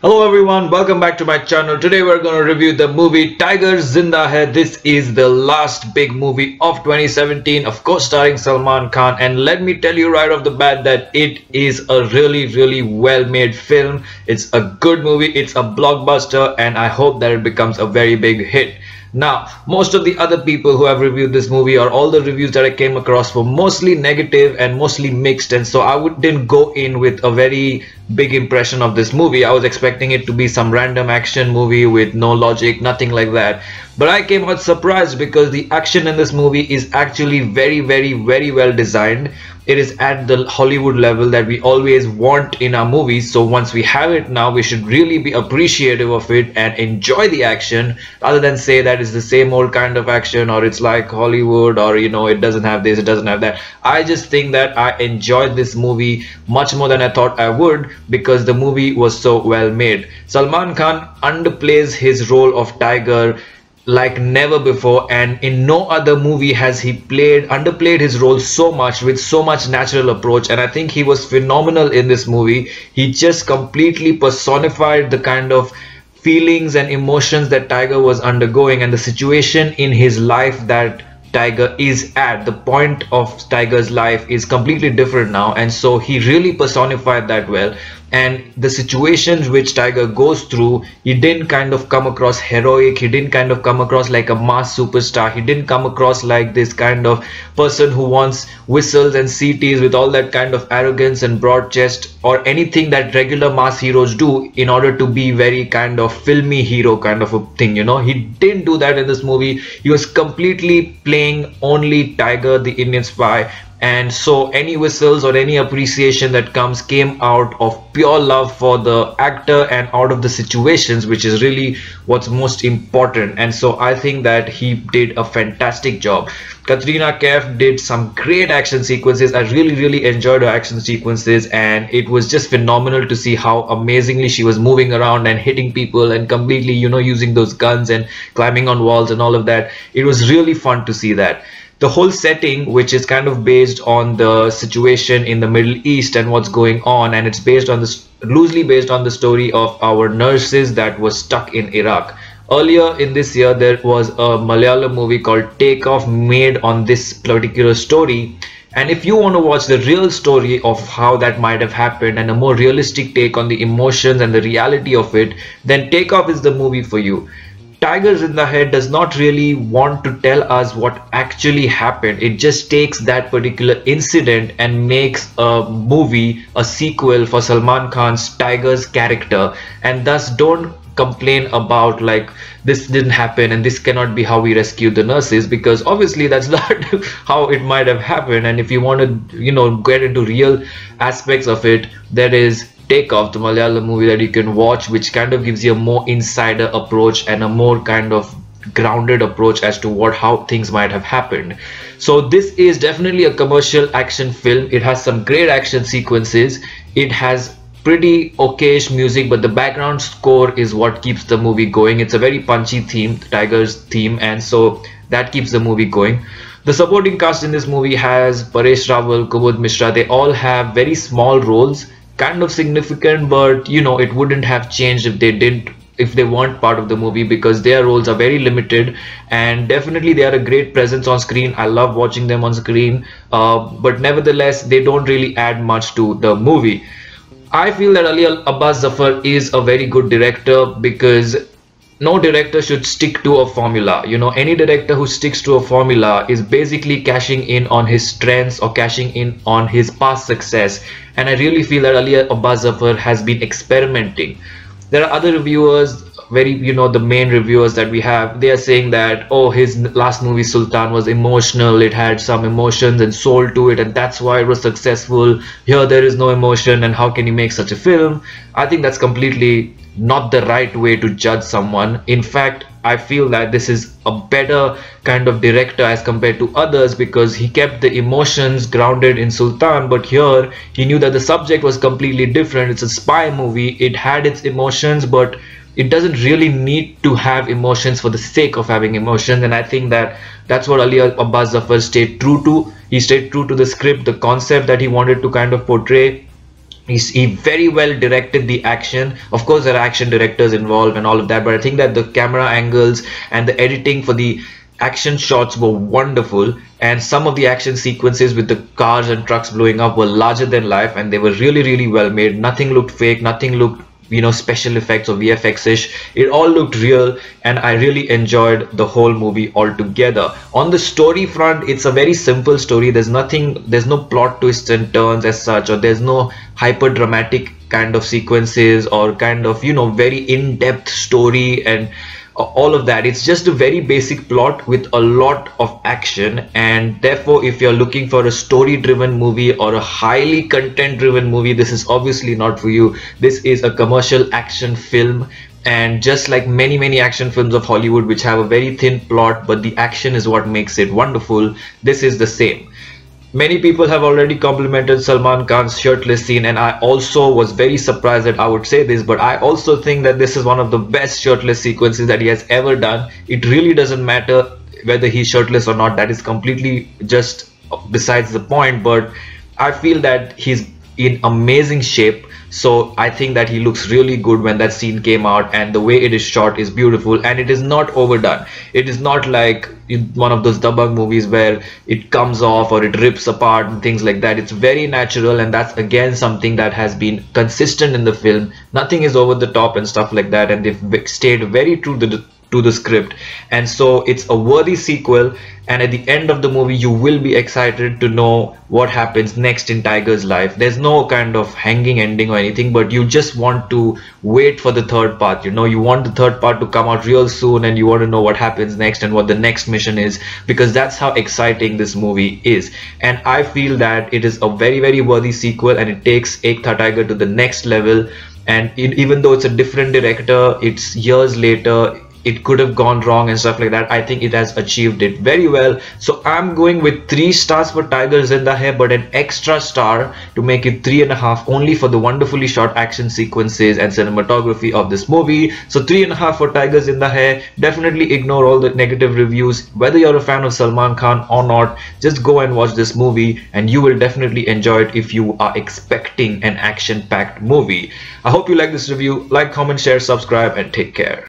Hello everyone, welcome back to my channel. Today we're going to review the movie Tiger Zinda Hai. This is the last big movie of 2017, of course starring Salman Khan, and let me tell you right off the bat that it is a really well made film. It's a good movie, it's a blockbuster, and I hope that it becomes a very big hit. Now, most of the other people who have reviewed this movie, or all the reviews that I came across, were mostly negative and mostly mixed, and so didn't go in with a very big impression of this movie. I was expecting it to be some random action movie with no logic, nothing like that. But I came out surprised because the action in this movie is actually very well designed. It is at the Hollywood level that we always want in our movies. So once we have it now, we should really be appreciative of it and enjoy the action, rather than say that it's the same old kind of action, or it's like Hollywood, or it doesn't have this, it doesn't have that. I just think that I enjoyed this movie much more than I thought I would, because the movie was so well made. Salman Khan underplays his role of Tiger like never before, and in no other movie has he underplayed his role so much, with so much natural approach. And I think he was phenomenal in this movie. He just completely personified the kind of feelings and emotions that Tiger was undergoing, and the situation in his life that Tiger is at. The point of Tiger's life is completely different now, and so he really personified that well. And the situations which Tiger goes through, he didn't kind of come across heroic, he didn't kind of come across like a mass superstar, he didn't come across like this kind of person who wants whistles and CTs with all that kind of arrogance and broad chest, or anything that regular mass heroes do in order to be very kind of filmy hero kind of a thing. He didn't do that in this movie. He was completely playing only Tiger, the Indian spy. And so any whistles or any appreciation that came out of pure love for the actor and out of the situations, which is really what's most important. And so I think that he did a fantastic job. Katrina Kaif did some great action sequences. I really enjoyed her action sequences, and it was just phenomenal to see how amazingly she was moving around and hitting people and completely using those guns and climbing on walls and all of that. It was really fun to see that. The whole setting, which is kind of based on the situation in the Middle East and what's going on, and it's loosely based on the story of our nurses that were stuck in Iraq. Earlier in this year, there was a Malayalam movie called Take Off made on this particular story. And if you want to watch the real story of how that might have happened and a more realistic take on the emotions and the reality of it, then Take Off is the movie for you. Tiger Zinda Hai does not really want to tell us what actually happened. It just takes that particular incident and makes a movie, a sequel for Salman Khan's Tiger's character, and thus don't complain about like this didn't happen and this cannot be how we rescued the nurses, because obviously that's not how it might have happened. And if you want to get into real aspects of it, there is Take Off, the Malayalam movie that you can watch, which kind of gives you a more insider approach and a more kind of grounded approach as to how things might have happened. So this is definitely a commercial action film. It has some great action sequences. It has pretty okayish music, but the background score is what keeps the movie going. It's a very punchy theme, Tiger's theme, and so that keeps the movie going. The supporting cast in this movie has Paresh Rawal, Kubud Mishra. They all have very small roles, kind of significant, but it wouldn't have changed if they weren't part of the movie, because their roles are very limited, and definitely they are a great presence on screen. I love watching them on screen, but nevertheless they don't really add much to the movie. I feel that Ali Abbas Zafar is a very good director, because no director should stick to a formula. Any director who sticks to a formula is basically cashing in on his strengths or cashing in on his past success. And I really feel that Ali Abbas Zafar has been experimenting. There are other reviewers, the main reviewers that we have, they are saying that, oh, his last movie Sultan was emotional, it had some emotions and soul to it, and that's why it was successful. Here there is no emotion, and how can you make such a film? I think that's completely not the right way to judge someone. In fact, I feel that this is a better kind of director as compared to others, because he kept the emotions grounded in Sultan, but here he knew that the subject was completely different. It's a spy movie. It had its emotions, but it doesn't really need to have emotions for the sake of having emotions. And I think that that's what Ali Abbas Zafar stayed true to. He stayed true to the script, the concept that he wanted to kind of portray. he very well directed the action. Of course, there are action directors involved and all of that, but I think that the camera angles and the editing for the action shots were wonderful, and some of the action sequences with the cars and trucks blowing up were larger than life, and they were really well made. Nothing looked fake, nothing looked, you know, special effects or VFX-ish. It all looked real, and I really enjoyed the whole movie altogether. On the story front, it's a very simple story. There's no plot twists and turns as such, or there's no hyper dramatic kind of sequences or kind of, you know, very in-depth story and all of that. It's just a very basic plot with a lot of action, and therefore if you're looking for a story driven movie or a highly content driven movie, this is obviously not for you. This is a commercial action film, and just like many action films of Hollywood which have a very thin plot but the action is what makes it wonderful, this is the same. Many people have already complimented Salman Khan's shirtless scene, and I also was very surprised that I would say this, but I also think that this is one of the best shirtless sequences that he has ever done. It really doesn't matter whether he's shirtless or not, that is completely just besides the point, but I feel that he's in amazing shape. So I think that he looks really good when that scene came out, and the way it is shot is beautiful, and it is not overdone. It is not like one of those dabang movies where it comes off or it rips apart and things like that. It's very natural, and that's again something that has been consistent in the film. Nothing is over the top and stuff like that, and they've stayed very true to the script, and so it's a worthy sequel. And at the end of the movie, you will be excited to know what happens next in Tiger's life. There's no kind of hanging ending or anything, but you just want to wait for the third part. You know, you want the third part to come out real soon, and you want to know what happens next and what the next mission is, because that's how exciting this movie is. And I feel that it is a very worthy sequel, and it takes Ek Tha Tiger to the next level. And even though it's a different director, it's years later, it could have gone wrong and stuff like that, I think it has achieved it very well. So I'm going with 3 stars for Tiger Zinda Hai, but an extra star to make it 3.5 only for the wonderfully shot action sequences and cinematography of this movie. So 3.5 for Tiger Zinda Hai. Definitely ignore all the negative reviews. Whether you're a fan of Salman Khan or not, just go and watch this movie, and you will definitely enjoy it if you are expecting an action-packed movie. I hope you like this review. Like, comment, share, subscribe, and take care.